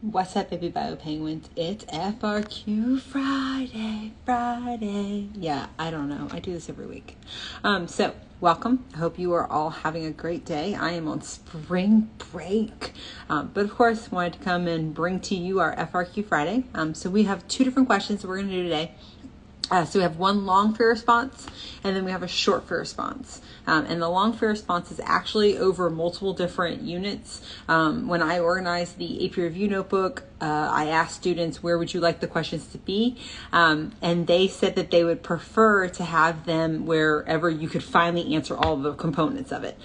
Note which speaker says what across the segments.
Speaker 1: What's up, baby bio penguins? It's FRQ Friday. Yeah, I don't know. I do this every week. So welcome. I hope you are all having a great day. I am on spring break. But of course, wanted to come and bring to you our FRQ Friday. So we have two different questions that we're going to do today. So we have one long free response, and then we have a short free response. And the long free response is actually over multiple different units. When I organized the AP Review notebook, I asked students, where would you like the questions to be? And they said that they would prefer to have them wherever you could finally answer all the components of it.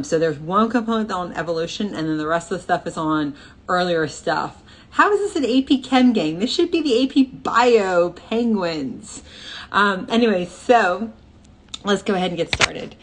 Speaker 1: So there's one component on evolution, and then the rest of the stuff is on earlier stuff. How is this an AP Chem gang? This should be the AP Bio Penguins. Anyway, so let's go ahead and get started.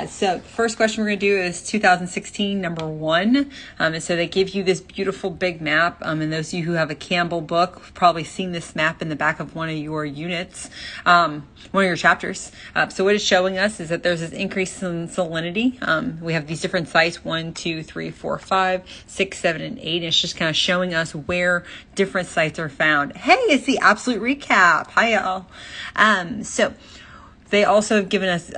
Speaker 1: So the first question we're going to do is 2016 number 1. And so they give you this beautiful big map. And those of you who have a Campbell book have probably seen this map in the back of one of your units, one of your chapters. So what it's showing us is that there's this increase in salinity. We have these different sites, 1, 2, 3, 4, 5, 6, 7, and 8. And it's just kind of showing us where different sites are found. Hey, it's the absolute recap. Hi, y'all. So they also have given us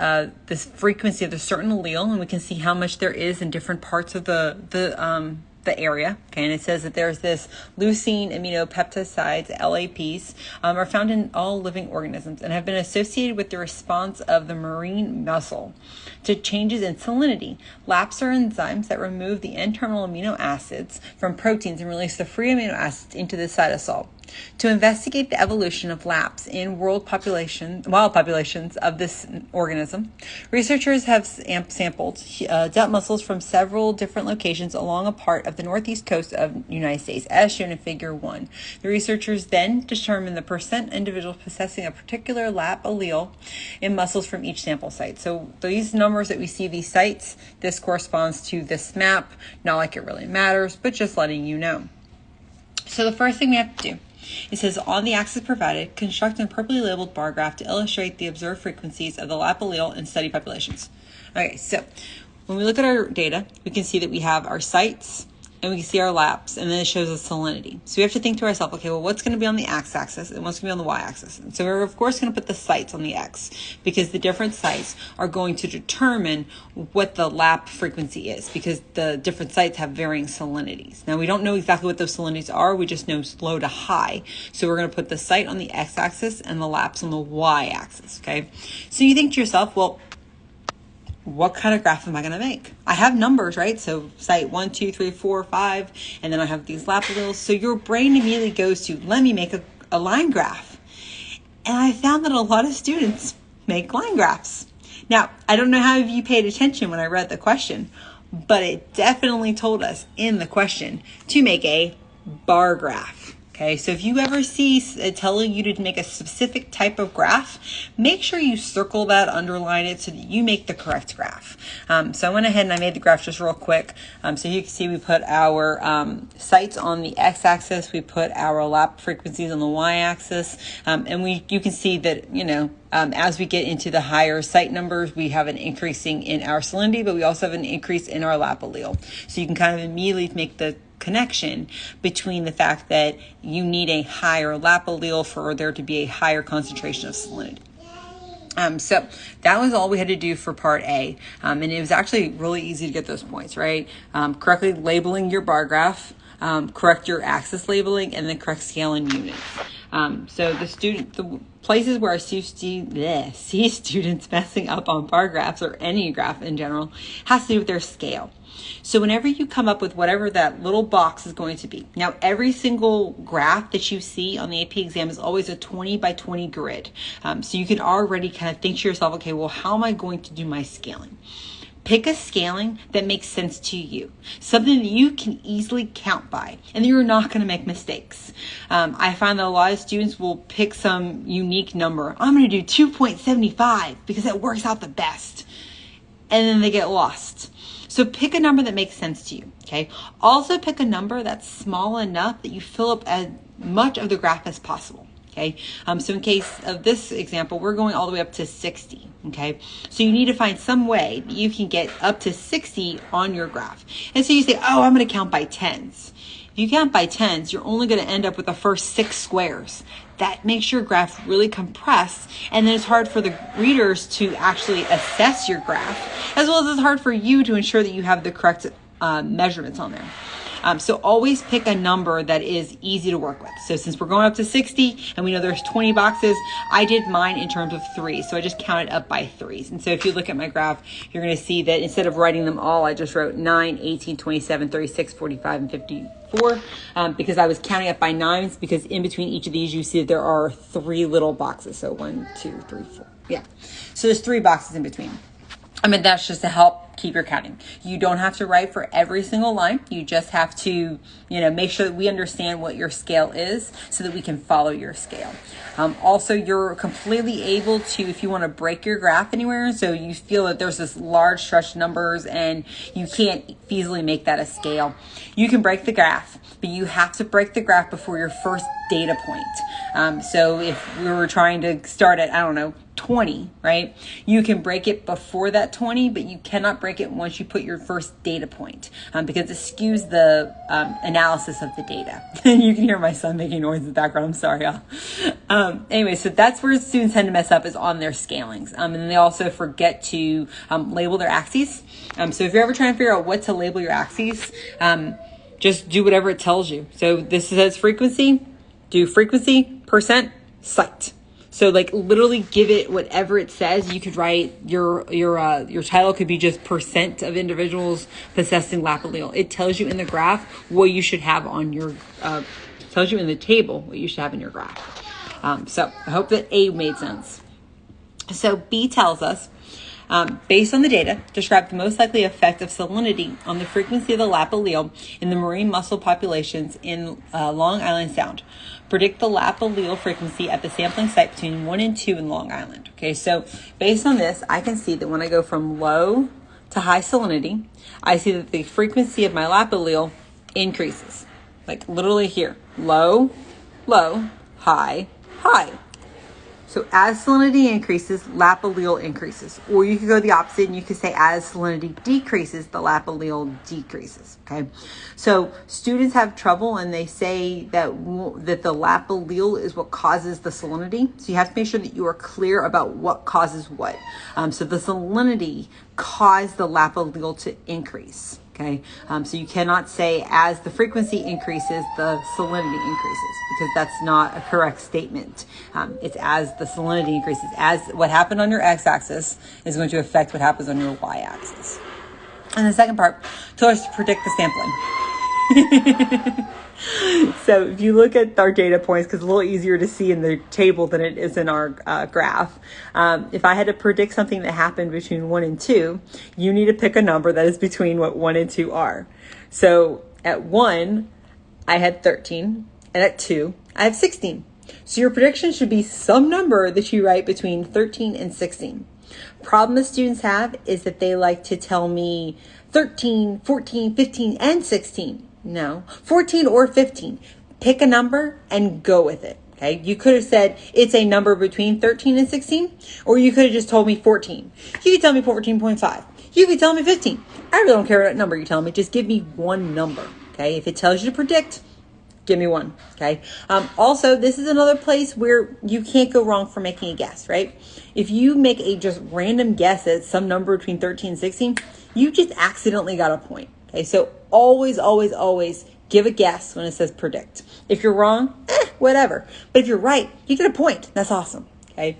Speaker 1: this frequency of a certain allele, and we can see how much there is in different parts of the area. Okay, and it says that there's this leucine aminopeptides, LAPs, are found in all living organisms and have been associated with the response of the marine mussel to changes in salinity. LAPs are enzymes that remove the N-terminal amino acids from proteins and release the free amino acids into the cytosol. To investigate the evolution of LAPs in wild populations of this organism, researchers have sampled adult mussels from several different locations along a part of the northeast coast of the United States, as shown in Figure 1. The researchers then determined the percent individuals possessing a particular LAP allele in mussels from each sample site. So these numbers that we see, these sites, this corresponds to this map. Not like it really matters, but just letting you know. So the first thing we have to do, it says, on the axis provided, construct an appropriately labeled bar graph to illustrate the observed frequencies of the LAP allele in study populations. Okay, so when we look at our data, we can see that we have our sites and we can see our LAPs, and then it shows us salinity. So we have to think to ourselves, okay, well, what's going to be on the x-axis and what's going to be on the y-axis? And so we're, of course, going to put the sites on the x, because the different sites are going to determine what the LAP frequency is, because the different sites have varying salinities. Now, we don't know exactly what those salinities are. We just know low to high. So we're going to put the site on the x-axis and the LAPs on the y-axis, okay? So you think to yourself, well, what kind of graph am I going to make? I have numbers, right? So site 1, 2, 3, 4, 5, and then I have these LAP alleles. So your brain immediately goes to, let me make a line graph. And I found that a lot of students make line graphs. Now, I don't know how you paid attention when I read the question, but it definitely told us in the question to make a bar graph. Okay, so if you ever see it telling you to make a specific type of graph, make sure you circle that, underline it, so that you make the correct graph. So I went ahead and I made the graph just real quick. So you can see we put our sites on the x-axis, we put our LAP frequencies on the y-axis, and you can see that, you know, as we get into the higher site numbers, we have an increasing in our salinity, but we also have an increase in our LAP allele. So you can kind of immediately make the connection between the fact that you need a higher LAP allele for there to be a higher concentration of salinity. So that was all we had to do for part A. And it was actually really easy to get those points, right? Correctly labeling your bar graph, correct your axis labeling, and then correct scale and units. So the places where I see students messing up on bar graphs, or any graph in general, has to do with their scale. So whenever you come up with whatever that little box is going to be. Now, every single graph that you see on the AP exam is always a 20 by 20 grid. So you can already kind of think to yourself, okay, well, how am I going to do my scaling? Pick a scaling that makes sense to you, something that you can easily count by, and you're not going to make mistakes. I find that a lot of students will pick some unique number. I'm going to do 2.75 because it works out the best. And then they get lost. So pick a number that makes sense to you, okay? Also pick a number that's small enough that you fill up as much of the graph as possible, okay? So in case of this example, we're going all the way up to 60, okay? So you need to find some way that you can get up to 60 on your graph. And so you say, oh, I'm going to count by tens. if you count by tens, you're only going to end up with the first 6 squares. That makes your graph really compressed, and then it's hard for the readers to actually assess your graph, as well as it's hard for you to ensure that you have the correct measurements on there. So always pick a number that is easy to work with. So since we're going up to 60 and we know there's 20 boxes, I did mine in terms of 3. So I just counted up by 3s. And so if you look at my graph, you're going to see that instead of writing them all, I just wrote 9, 18, 27, 36, 45, and 54 because I was counting up by 9s, because in between each of these, you see that there are 3 little boxes. So 1, 2, 3, 4. Yeah. So there's 3 boxes in between. I mean, that's just to help keep your counting. You don't have to write for every single line. You just have to, make sure that we understand what your scale is so that we can follow your scale. Also, you're completely able to, if you want to break your graph anywhere, so you feel that there's this large stretch of numbers and you can't feasibly make that a scale, you can break the graph, but you have to break the graph before your first data point. So if we were trying to start at, 20, right? You can break it before that 20, but you cannot break it once you put your first data point because it skews the analysis of the data. You can hear my son making noise in the background. I'm sorry, y'all. Anyway, so that's where students tend to mess up, is on their scalings. And then they also forget to label their axes. So if you're ever trying to figure out what to label your axes, just do whatever it tells you. So this says frequency, do frequency, percent, site. So literally give it whatever it says. You could write your title could be just percent of individuals possessing lap allele. It tells you in the graph what you should have on your, tells you in the table what you should have in your graph. So I hope that A made sense. So B tells us, based on the data, describe the most likely effect of salinity on the frequency of the lap allele in the marine mussel populations in Long Island Sound. Predict the lap allele frequency at the sampling site between 1 and 2 in Long Island. Okay, so based on this, I can see that when I go from low to high salinity, I see that the frequency of my lap allele increases. Literally here, low, low, high, high. So as salinity increases, lap allele increases. Or you could go the opposite and you could say as salinity decreases, the lap allele decreases, okay? So students have trouble and they say that the lap allele is what causes the salinity. So you have to make sure that you are clear about what causes what. So the salinity caused the lap allele to increase. Okay, so you cannot say as the frequency increases, the salinity increases, because that's not a correct statement. It's as the salinity increases, as what happened on your x-axis is going to affect what happens on your y-axis. And the second part, tells us to predict the sampling. So if you look at our data points, because it's a little easier to see in the table than it is in our graph. If I had to predict something that happened between 1 and 2, you need to pick a number that is between what 1 and 2 are. So at 1, I had 13, and at 2, I have 16. So your prediction should be some number that you write between 13 and 16. Problem that students have is that they like to tell me 13, 14, 15, and 16. No, 14 or 15. Pick a number and go with it. Okay. You could have said it's a number between 13 and 16, or you could have just told me 14. You could tell me 14.5. You could tell me 15. I really don't care what number you tell me. Just give me one number. Okay. If it tells you to predict, give me one. Okay. Also, this is another place where you can't go wrong for making a guess, right? If you make a just random guess at some number between 13 and 16, you just accidentally got a point. Okay, so always, always, always give a guess when it says predict. If you're wrong, whatever. But if you're right, you get a point. That's awesome. Okay.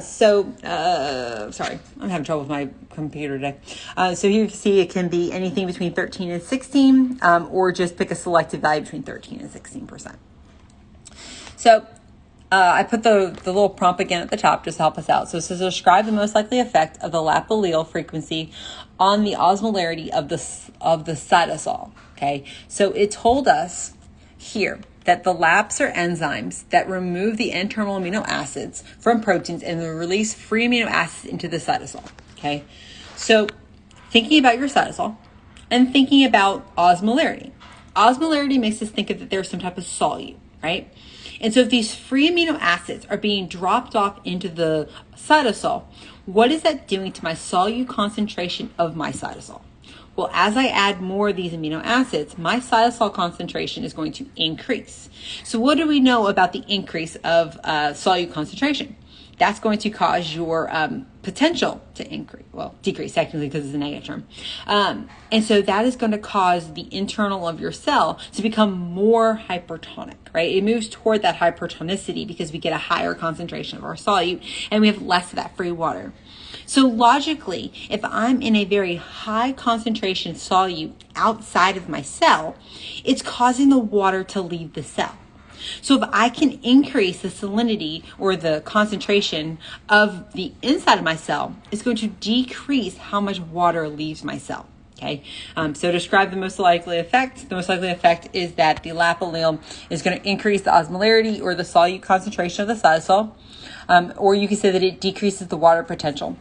Speaker 1: Sorry, I'm having trouble with my computer today. So here you can see it can be anything between 13 and 16, or just pick a selected value between 13 and 16%. So I put the little prompt again at the top just to help us out. So it says describe the most likely effect of the lap allele frequency on the osmolarity of the cytosol. Okay, so it told us here that the laps are enzymes that remove the N-terminal amino acids from proteins and release free amino acids into the cytosol. Okay, so thinking about your cytosol and thinking about osmolarity. Osmolarity makes us think that there's some type of solute, right? And so if these free amino acids are being dropped off into the cytosol, what is that doing to my solute concentration of my cytosol? Well, as I add more of these amino acids, my cytosol concentration is going to increase. So what do we know about the increase of solute concentration? That's going to cause your potential to decrease technically because it's a negative term. And so that is going to cause the internal of your cell to become more hypertonic, right? It moves toward that hypertonicity because we get a higher concentration of our solute and we have less of that free water. So logically, if I'm in a very high concentration solute outside of my cell, it's causing the water to leave the cell. So if I can increase the salinity or the concentration of the inside of my cell, it's going to decrease how much water leaves my cell. Okay, so describe the most likely effect. The most likely effect is that the lap allele is going to increase the osmolarity or the solute concentration of the cytosol, or you can say that it decreases the water potential.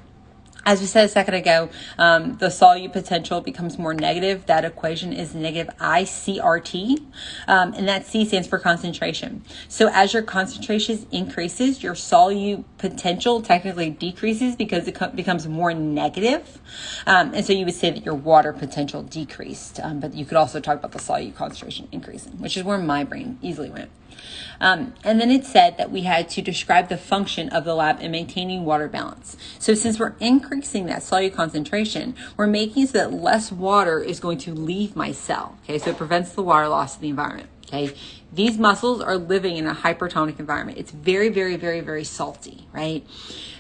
Speaker 1: As we said a second ago, the solute potential becomes more negative. That equation is negative ICRT, and that C stands for concentration. So as your concentration increases, your solute potential technically decreases because it becomes more negative. And so you would say that your water potential decreased, but you could also talk about the solute concentration increasing, which is where my brain easily went. And then it said that we had to describe the function of the lab in maintaining water balance. So since we're increasing that solute concentration, we're making it so that less water is going to leave my cell. Okay, so it prevents the water loss in the environment. Okay, these muscles are living in a hypertonic environment. It's very, very, very, very salty, right?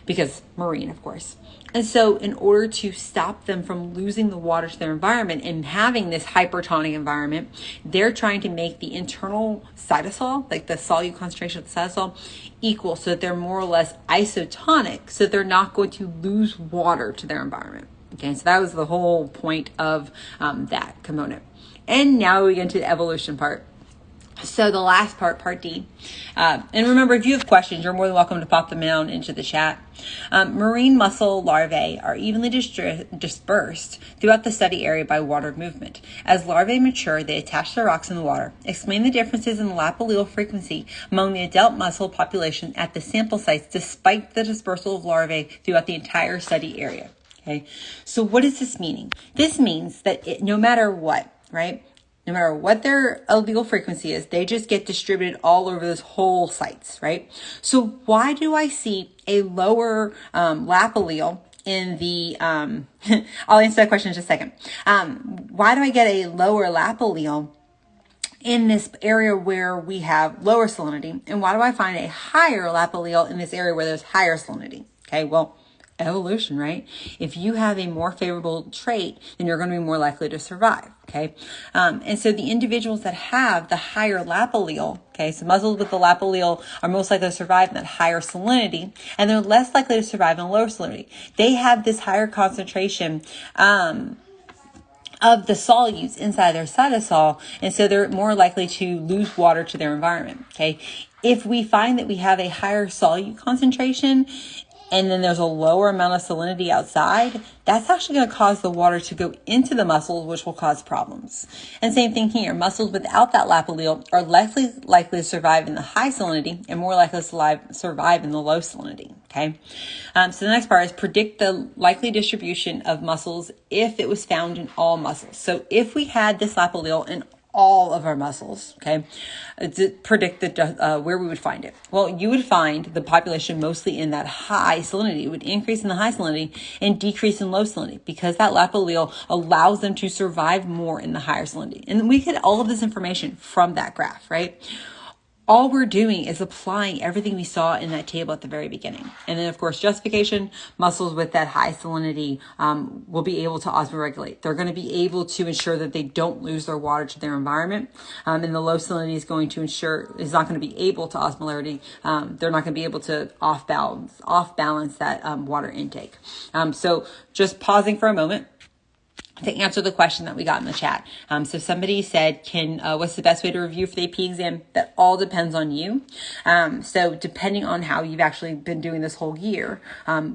Speaker 1: Because marine, of course. And so in order to stop them from losing the water to their environment and having this hypertonic environment, they're trying to make the internal cytosol, like the solute concentration of the cytosol, equal so that they're more or less isotonic, so they're not going to lose water to their environment. Okay, so that was the whole point of that component. And now we get into the evolution part. So the last part, part D. And remember, if you have questions, you're more than welcome to pop them down into the chat. Marine mussel larvae are evenly dispersed throughout the study area by water movement. As larvae mature, they attach to rocks in the water. Explain the differences in the lap allele frequency among the adult mussel population at the sample sites despite the dispersal of larvae throughout the entire study area. Okay, so what is this meaning? This means that no matter what, right? No matter what their allele frequency is, they just get distributed all over this whole sites, right? So why do I see a lower lap allele in the, I'll answer that question in just a second. Why do I get a lower lap allele in this area where we have lower salinity? And why do I find a higher lap allele in this area where there's higher salinity? Okay, well, evolution, right? If you have a more favorable trait, then you're going to be more likely to survive. Okay. And so the individuals that have the higher lap allele, okay, so mussels with the lap allele are most likely to survive in that higher salinity, and they're less likely to survive in lower salinity. They have this higher concentration, of the solutes inside their cytosol, and so they're more likely to lose water to their environment. Okay. If we find that we have a higher solute concentration, and then there's a lower amount of salinity outside, that's actually going to cause the water to go into the mussels, which will cause problems. And same thing here. Mussels without that lap allele are likely to survive in the high salinity and more likely to survive in the low salinity. Okay. So the next part is predict the likely distribution of mussels if it was found in all mussels. So if we had this lap allele in all of our mussels, okay, to predict where we would find it. Well, you would find the population mostly in that high salinity. It would increase in the high salinity and decrease in low salinity because that lap allele allows them to survive more in the higher salinity. And we get all of this information from that graph, right? All we're doing is applying everything we saw in that table at the very beginning. And then, of course, justification, mussels with that high salinity will be able to osmoregulate. They're going to be able to ensure that they don't lose their water to their environment. And the low salinity is going to is not going to be able to osmolarity. They're not going to be able to off balance that water intake. So just pausing for a moment to answer the question that we got in the chat. So somebody said, what's the best way to review for the AP exam? That all depends on you. So depending on how you've actually been doing this whole year,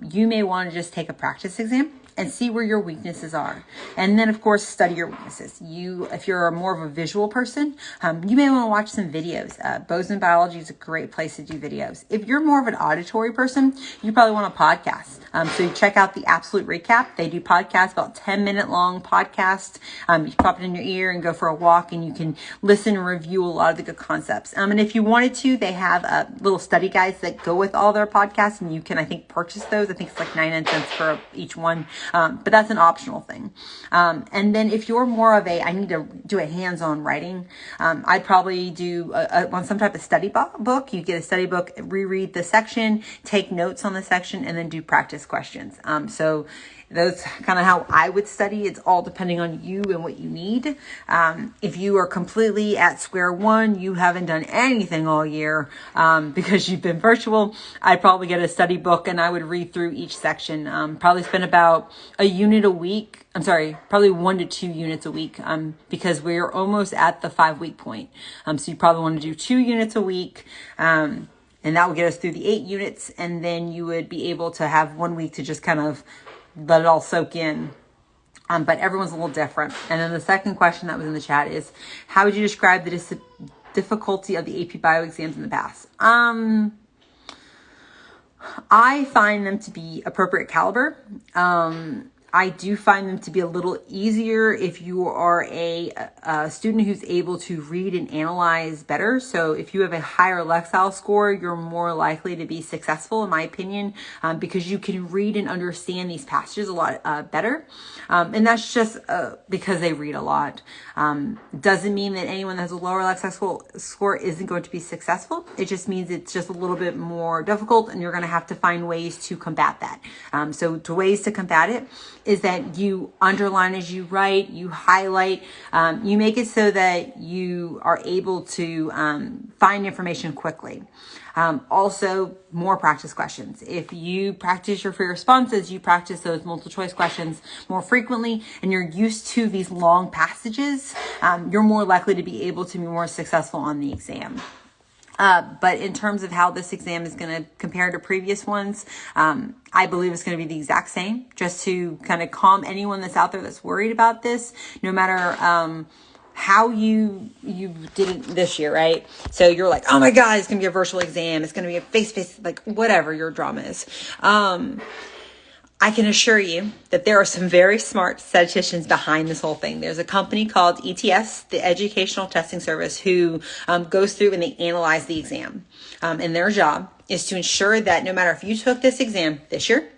Speaker 1: you may want to just take a practice exam and see where your weaknesses are. And then, of course, study your weaknesses. If you're more of a visual person, you may want to watch some videos. Bozeman Biology is a great place to do videos. If you're more of an auditory person, you probably want a podcast. So you check out the Absolute Recap. They do podcasts, about 10-minute long podcasts. You pop it in your ear and go for a walk, and you can listen and review a lot of the good concepts. And if you wanted to, they have little study guides that go with all their podcasts, and you can, I think, purchase those. I think it's like 99 cents for each one. But that's an optional thing. And then if you're more of I need to do a hands-on writing, I'd probably do on some type of study book. You get a study book, reread the section, take notes on the section, and then do practice questions. So that's kind of how I would study. It's all depending on you and what you need. If you are completely at square one, you haven't done anything all year because you've been virtual, I'd probably get a study book and I would read through each section. Probably spend about a unit a week. I'm sorry, probably 1 to 2 units a week because we're almost at the 5-week point. So you probably want to do 2 units a week. And that will get us through the 8 units. And then you would be able to have 1 week to just kind of let it all soak in. But everyone's a little different. And then the second question that was in the chat is, how would you describe the difficulty of the AP Bio exams in the past? I find them to be appropriate caliber. I do find them to be a little easier if you are a student who's able to read and analyze better. So if you have a higher Lexile score, you're more likely to be successful, in my opinion, because you can read and understand these passages a lot better. And that's just because they read a lot. Doesn't mean that anyone that has a lower Lexile score isn't going to be successful. It just means it's just a little bit more difficult, and you're going to have to find ways to combat that. So the ways to combat it is that you underline as you write, you highlight, you make it so that you are able to find information quickly. Also, more practice questions. If you practice your free responses, you practice those multiple choice questions more frequently, and you're used to these long passages, you're more likely to be able to be more successful on the exam. But in terms of how this exam is going to compare to previous ones, I believe it's going to be the exact same, just to kind of calm anyone that's out there that's worried about this, no matter how you did it this year, right? So you're like, oh my God, it's going to be a virtual exam. It's going to be a face-to-face, like whatever your drama is. I can assure you that there are some very smart statisticians behind this whole thing. There's a company called ETS, the Educational Testing Service, who goes through and they analyze the exam. And their job is to ensure that no matter if you took this exam this year,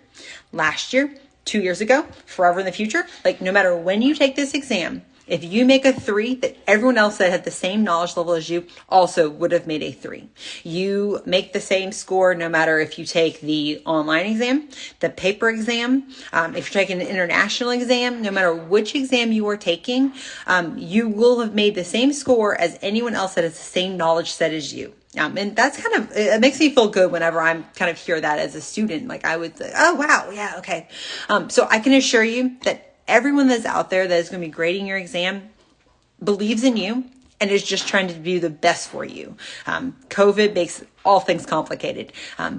Speaker 1: last year, 2 years ago, forever in the future, like no matter when you take this exam, if you make a 3, that everyone else that had the same knowledge level as you also would have made a 3. You make the same score no matter if you take the online exam, the paper exam, if you're taking an international exam, no matter which exam you are taking, you will have made the same score as anyone else that has the same knowledge set as you. And that's kind of, it makes me feel good whenever I'm kind of hear that as a student. Like I would say, oh, wow, yeah, okay. So I can assure you that everyone that's out there that is going to be grading your exam believes in you and is just trying to do the best for you. COVID makes all things complicated,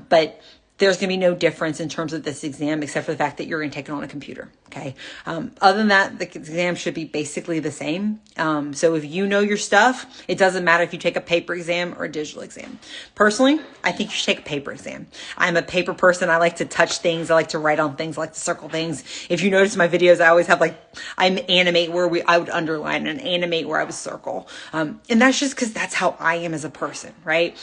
Speaker 1: but there's going to be no difference in terms of this exam except for the fact that you're going to take it on a computer. Okay. Other than that, the exam should be basically the same. So if you know your stuff, it doesn't matter if you take a paper exam or a digital exam. Personally, I think you should take a paper exam. I'm a paper person. I like to touch things. I like to write on things. I like to circle things. If you notice my videos, I always have I animate where I would underline and animate where I would circle. And that's just because that's how I am as a person, right?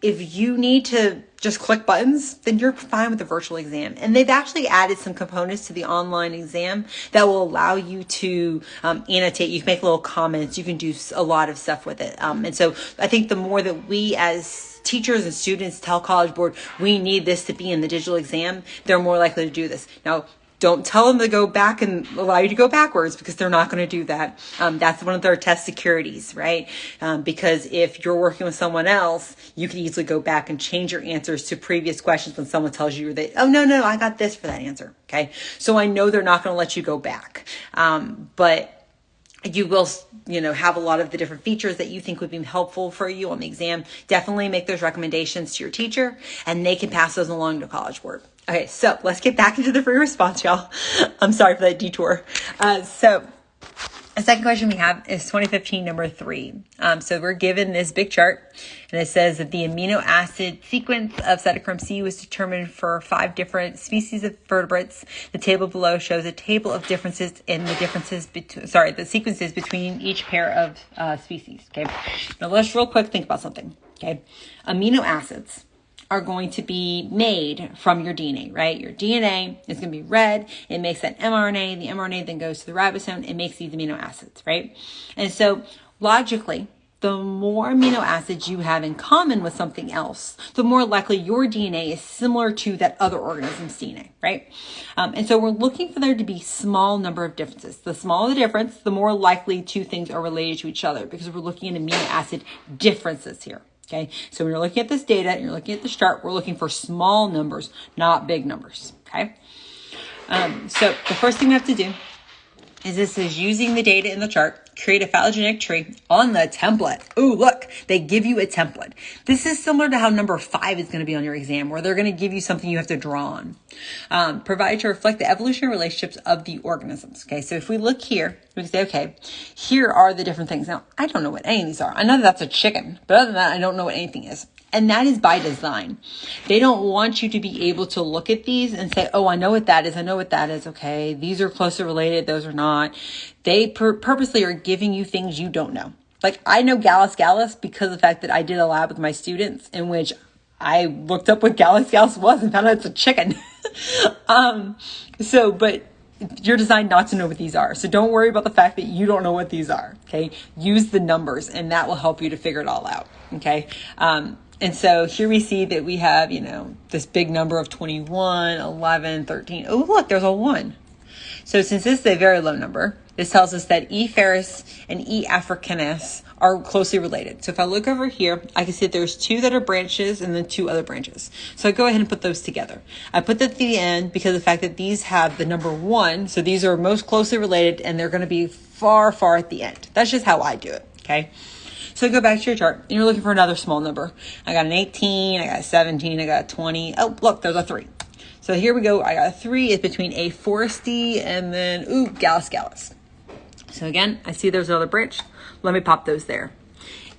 Speaker 1: If you need to just click buttons, then you're fine with the virtual exam. And they've actually added some components to the online exam that will allow you to annotate. You can make little comments. You can do a lot of stuff with it. And so I think the more that we as teachers and students tell College Board, we need this to be in the digital exam, they're more likely to do this. Now, don't tell them to go back and allow you to go backwards because they're not going to do that. That's one of their test securities, right? Because if you're working with someone else, you can easily go back and change your answers to previous questions when someone tells you that, oh, no, I got this for that answer. Okay. So I know they're not going to let you go back. But you will, have a lot of the different features that you think would be helpful for you on the exam. Definitely make those recommendations to your teacher and they can pass those along to College Board. Okay, so let's get back into the free response, y'all. I'm sorry for that detour. So the second question we have is 2015 number 3. So we're given this big chart, and it says that the amino acid sequence of cytochrome C was determined for 5 different species of vertebrates. The table below shows a table of differences in the sequences between each pair of species. Okay, now let's real quick think about something. Okay, amino acids are going to be made from your DNA, right? Your DNA is going to be read. It makes that mRNA. The mRNA then goes to the ribosome. It makes these amino acids, right? And so logically, the more amino acids you have in common with something else, the more likely your DNA is similar to that other organism's DNA, right? And so we're looking for there to be small number of differences. The smaller the difference, the more likely two things are related to each other, because we're looking at amino acid differences here. Okay, so when you're looking at this data and you're looking at this chart, we're looking for small numbers, not big numbers. Okay, so the first thing we have to do is this is using the data in the chart, create a phylogenetic tree on the template. Ooh, look, they give you a template. This is similar to how number 5 is going to be on your exam, where they're going to give you something you have to draw on. Provided to reflect the evolutionary relationships of the organisms. Okay, so if we look here, we can say, okay, here are the different things. Now, I don't know what any of these are. I know that that's a chicken, but other than that, I don't know what anything is. And that is by design. They don't want you to be able to look at these and say, oh, I know what that is. I know what that is. Okay, these are closely related. Those are not. They purposely are giving you things you don't know. Like I know Gallus gallus because of the fact that I did a lab with my students in which I looked up what Gallus gallus was and found out it's a chicken. But you're designed not to know what these are. So don't worry about the fact that you don't know what these are. Okay, use the numbers and that will help you to figure it all out. Okay. And so here we see that we have, this big number of 21, 11, 13. Oh, look, there's a 1. So since this is a very low number, this tells us that E. ferris and E. africanus are closely related. So if I look over here, I can see that there's 2 that are branches and then 2 other branches. So I go ahead and put those together. I put that at the end because of the fact that these have the number 1. So these are most closely related and they're going to be far, far at the end. That's just how I do it. Okay. So go back to your chart and you're looking for another small number. I got an 18, I got a 17, I got a 20. Oh, look, there's a 3. So here we go. I got a 3. It's between A. foresty and then, Gallus gallus. So again, I see there's another branch. Let me pop those there.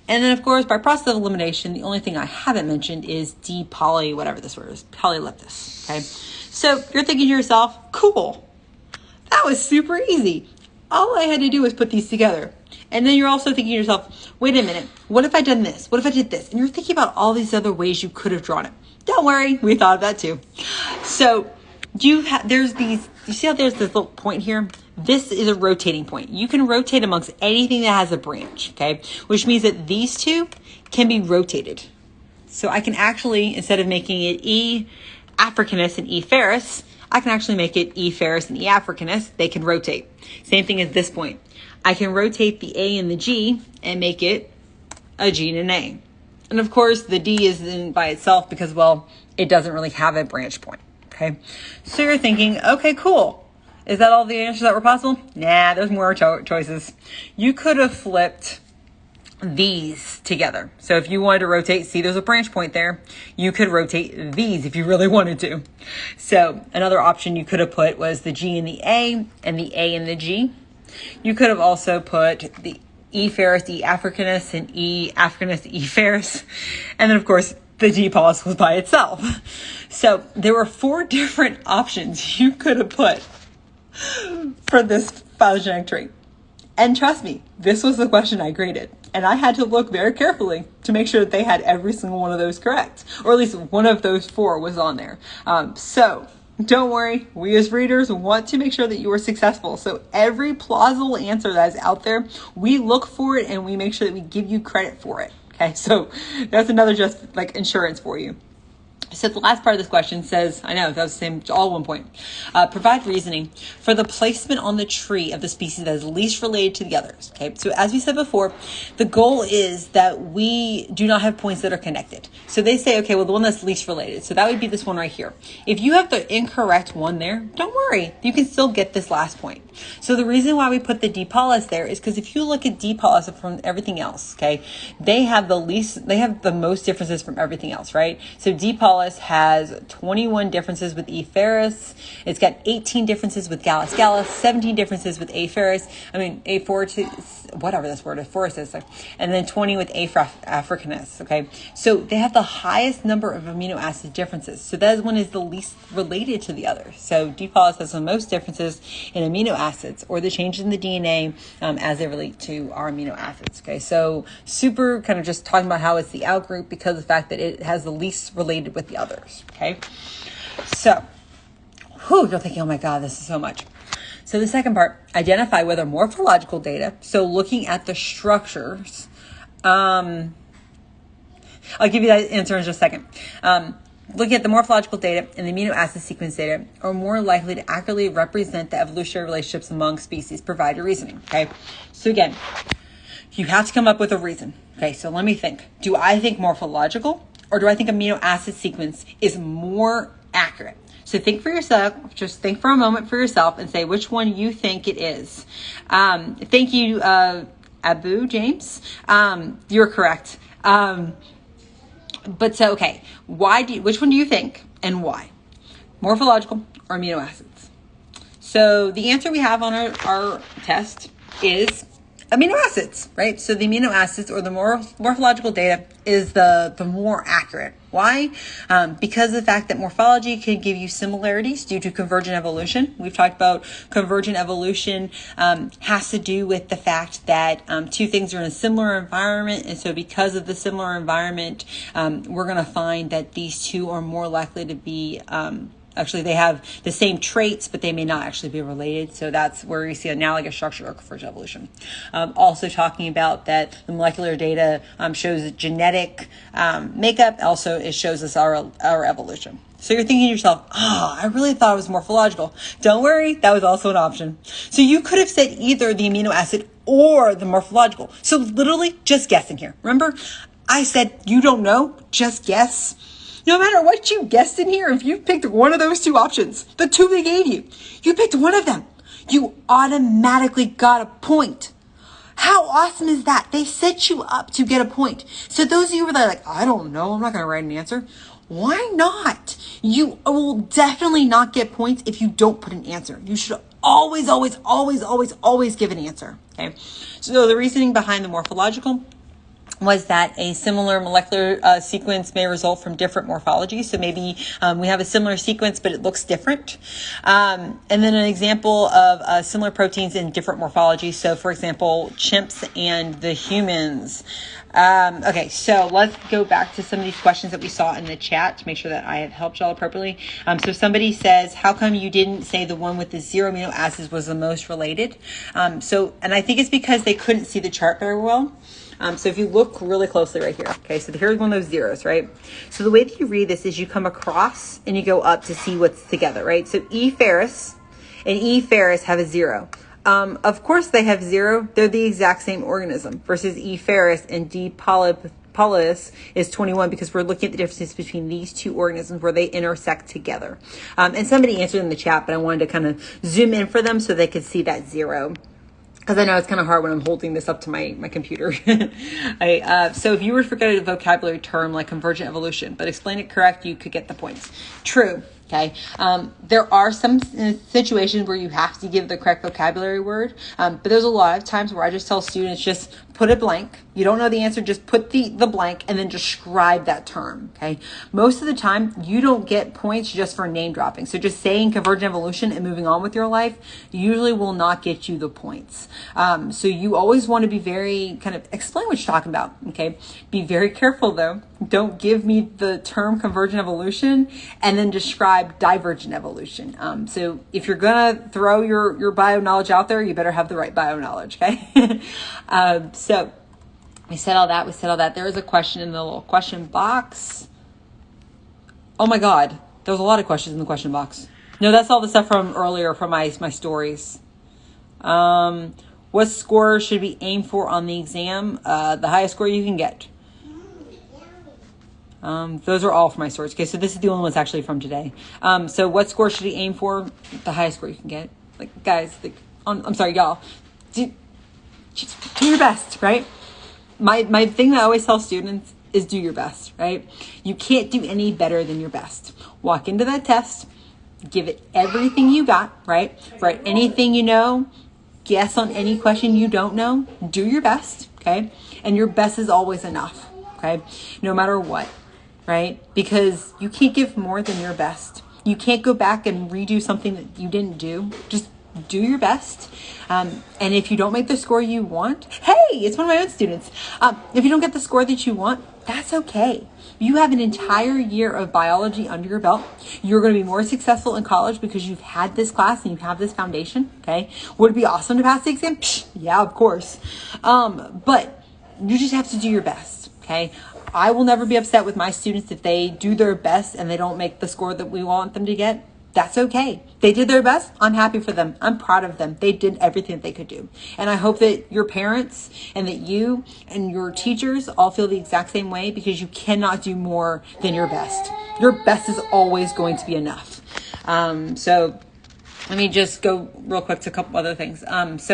Speaker 1: And then of course, by process of elimination, the only thing I haven't mentioned is whatever this word is, polyleptus. Okay. So you're thinking to yourself, cool. That was super easy. All I had to do was put these together. And then you're also thinking to yourself, wait a minute, what if I done this? What if I did this? And you're thinking about all these other ways you could have drawn it. Don't worry, we thought of that too. So you see how there's this little point here? This is a rotating point. You can rotate amongst anything that has a branch, okay? Which means that these 2 can be rotated. So I can actually, instead of making it E. africanus and E. ferris, I can actually make it E. ferris and E. africanus. They can rotate. Same thing as this point. I can rotate the A and the G and make it a G and an A. And of course, the D is in by itself because, well, it doesn't really have a branch point. Okay. So you're thinking, okay, cool. Is that all the answers that were possible? Nah, there's more choices. You could have flipped these together. So if you wanted to rotate, see there's a branch point there. You could rotate these if you really wanted to. So another option you could have put was the G and the A and the G. You could have also put the E. ferris, E. africanus, and E. africanus, E. ferris. And then, of course, the D. pause was by itself. So there were 4 different options you could have put for this phylogenetic tree. And trust me, this was the question I graded. And I had to look very carefully to make sure that they had every single one of those correct. Or at least one of those 4 was on there. So don't worry, we as readers want to make sure that you are successful. So every plausible answer that is out there, we look for it and we make sure that we give you credit for it. Okay, so that's another just like insurance for you. So the last part of this question says, I know that was the same, all 1 point. Provide reasoning for the placement on the tree of the species that is least related to the others. Okay, so as we said before, the goal is that we do not have points that are connected. So they say, okay, well, the one that's least related. So that would be this one right here. If you have the incorrect one there, don't worry, you can still get this last point. So the reason why we put the D. pause there is because if you look at D. pause from everything else, okay, they have the most differences from everything else, right? So D. pause Gallus has 21 differences with E. ferris. It's got 18 differences with Gallus Gallus, 17 differences with A. ferris. A. fortis, whatever this word is, fortis is, and then 20 with A. africanus. Okay, so they have the highest number of amino acid differences. So that one is the least related to the others. So D. pallus has the most differences in amino acids, or the changes in the DNA as they relate to our amino acids. Okay, so super kind of just talking about how it's the out group because of the fact that it has the least related with the others. Okay, so you're thinking, oh my God, this is so much. So the second part, identify whether morphological data, so looking at the structures, I'll give you that answer in just a second. Looking at the morphological data and the amino acid sequence data are more likely to accurately represent the evolutionary relationships among species. Provide your reasoning. Okay, so again, you have to come up with a reason. Okay, so let me think. Do I think morphological, or do I think amino acid sequence is more accurate? So think for yourself, just think for a moment for yourself and say which one you think it is. Thank you, Abu James. You're correct. But so, okay, which one do you think and why? Morphological or amino acids? So the answer we have on our test is amino acids, right? So the amino acids or the morphological data is the more accurate. Why? Because of the fact that morphology can give you similarities due to convergent evolution. We've talked about convergent evolution has to do with the fact that two things are in a similar environment. And so because of the similar environment, we're going to find that these two are more likely to be actually, they have the same traits, but they may not actually be related. So that's where you see analogous structure or convergent evolution. Also talking about that the molecular data shows genetic makeup. Also, it shows us our evolution. So you're thinking to yourself, I really thought it was morphological. Don't worry, that was also an option. So you could have said either the amino acid or the morphological. So literally just guessing here. Remember, I said you don't know, just guess. No matter what you guessed in here, if you picked one of those two options, the two they gave you, you picked one of them, you automatically got a point. How awesome is that? They set you up to get a point. So those of you who are like, I don't know, I'm not going to write an answer. Why not? You will definitely not get points if you don't put an answer. You should always give an answer. Okay. So the reasoning behind the morphological was that a similar molecular sequence may result from different morphologies. So maybe we have a similar sequence, but it looks different. And then an example of similar proteins in different morphologies. So for example, chimps and the humans. Okay, so let's go back to some of these questions that we saw in the chat to make sure that I have helped y'all appropriately. So somebody says, how come you didn't say the one with the 0 amino acids was the most related? And I think it's because they couldn't see the chart very well. So if you look really closely right here, okay, so here's one of those zeros, right? So the way that you read this is you come across and you go up to see what's together, right? So E. ferris and E. ferris have a 0. Of course they have 0. They're the exact same organism versus E. ferris and D. pallidus is 21 because we're looking at the differences between these two organisms where they intersect together. And somebody answered in the chat, but I wanted to kind of zoom in for them so they could see that 0. Because I know it's kind of hard when I'm holding this up to my computer. So if you were to forget a vocabulary term like convergent evolution, but explain it correct, you could get the points. True. Okay. There are some situations where you have to give the correct vocabulary word. But there's a lot of times where I just tell students, just put a blank. You don't know the answer, just put the blank and then describe that term. Okay. Most of the time you don't get points just for name dropping. So just saying convergent evolution and moving on with your life usually will not get you the points. So you always want to be very kind of explain what you're talking about. Okay. Be very careful though. Don't give me the term convergent evolution and then describe divergent evolution. So if you're going to throw your bio knowledge out there, you better have the right bio knowledge. Okay. So we said all that. There was a question in the little question box. Oh my God. There was a lot of questions in the question box. No, that's all the stuff from earlier from my stories. What score should we aim for on the exam? The highest score you can get. Those are all for my stories. Okay, so this is the only one that's actually from today. So what score should we aim for? The highest score you can get. Like, guys, I'm sorry, y'all. Do your best, right? My thing that I always tell students is do your best, right? You can't do any better than your best. Walk into that test, give it everything you got, right? Write anything you know, guess on any question you don't know, do your best, okay? And your best is always enough, okay? No matter what, right? Because you can't give more than your best. You can't go back and redo something that you didn't do. Just do your best. And if you don't make the score you want, hey, it's one of my own students. If you don't get the score that you want, that's okay. You have an entire year of biology under your belt. You're going to be more successful in college because you've had this class and you have this foundation. Okay. Would it be awesome to pass the exam? Psh, yeah, of course. But you just have to do your best. Okay. I will never be upset with my students if they do their best and they don't make the score that we want them to get. That's okay. They did their best. I'm happy for them. I'm proud of them. They did everything that they could do. And I hope that your parents and that you and your teachers all feel the exact same way, because you cannot do more than your best. Your best is always going to be enough. So let me just go real quick to a couple other things. Next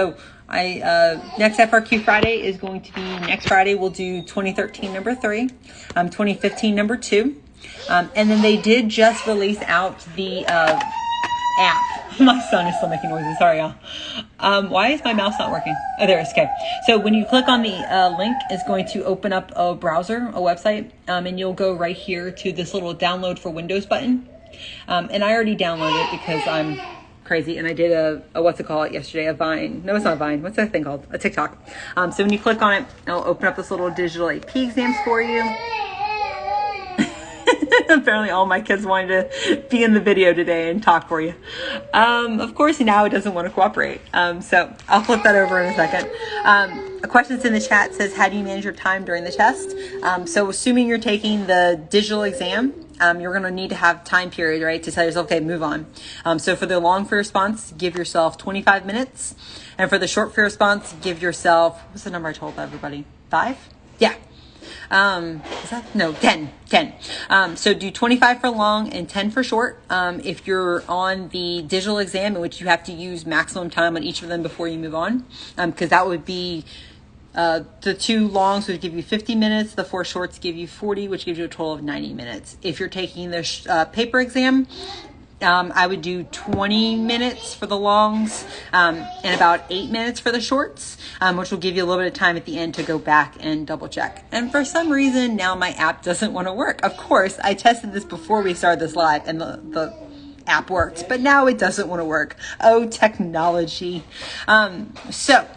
Speaker 1: FRQ Friday is going to be next Friday. We'll do 2013 number 3, 2015 number 2. And then they did just release out the app. My son is still making noises. Sorry, y'all. Why is my mouse not working? Oh, there it is. Okay. So when you click on the link, it's going to open up a browser, a website, and you'll go right here to this little download for Windows button. And I already downloaded it because I'm crazy, and I did a what's it called yesterday, a Vine. No, it's not a Vine. What's that thing called? A TikTok. So when you click on it, it'll open up this little digital AP exams for you. Apparently all my kids wanted to be in the video today and talk for you. Of course, now it doesn't want to cooperate. So I'll flip that over in a second. A question's in the chat says, how do you manage your time during the test? So assuming you're taking the digital exam, you're going to need to have time period, right, to tell yourself, okay, move on. So for the long free response, give yourself 25 minutes. And for the short free response, give yourself, what's the number I told everybody? 5? Yeah. Is that? No, 10. So do 25 for long and 10 for short. If you're on the digital exam, in which you have to use maximum time on each of them before you move on, because that would be the 2 longs would give you 50 minutes. The 4 shorts give you 40, which gives you a total of 90 minutes. If you're taking the paper exam, I would do 20 minutes for the longs and about 8 minutes for the shorts, which will give you a little bit of time at the end to go back and double check. And for some reason, now my app doesn't want to work. Of course, I tested this before we started this live and the app worked, but now it doesn't want to work. Oh, technology. So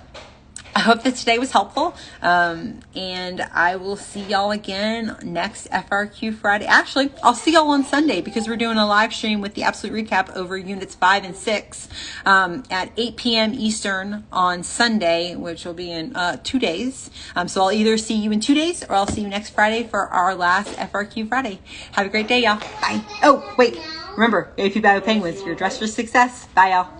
Speaker 1: I hope that today was helpful, and I will see y'all again next FRQ Friday. Actually, I'll see y'all on Sunday, because we're doing a live stream with the Absolute Recap over Units 5 and 6 at 8 p.m. Eastern on Sunday, which will be in 2 days. So I'll either see you in 2 days, or I'll see you next Friday for our last FRQ Friday. Have a great day, y'all. Bye. Oh, wait. Remember, if you battle penguins, you're dressed for success. Bye, y'all.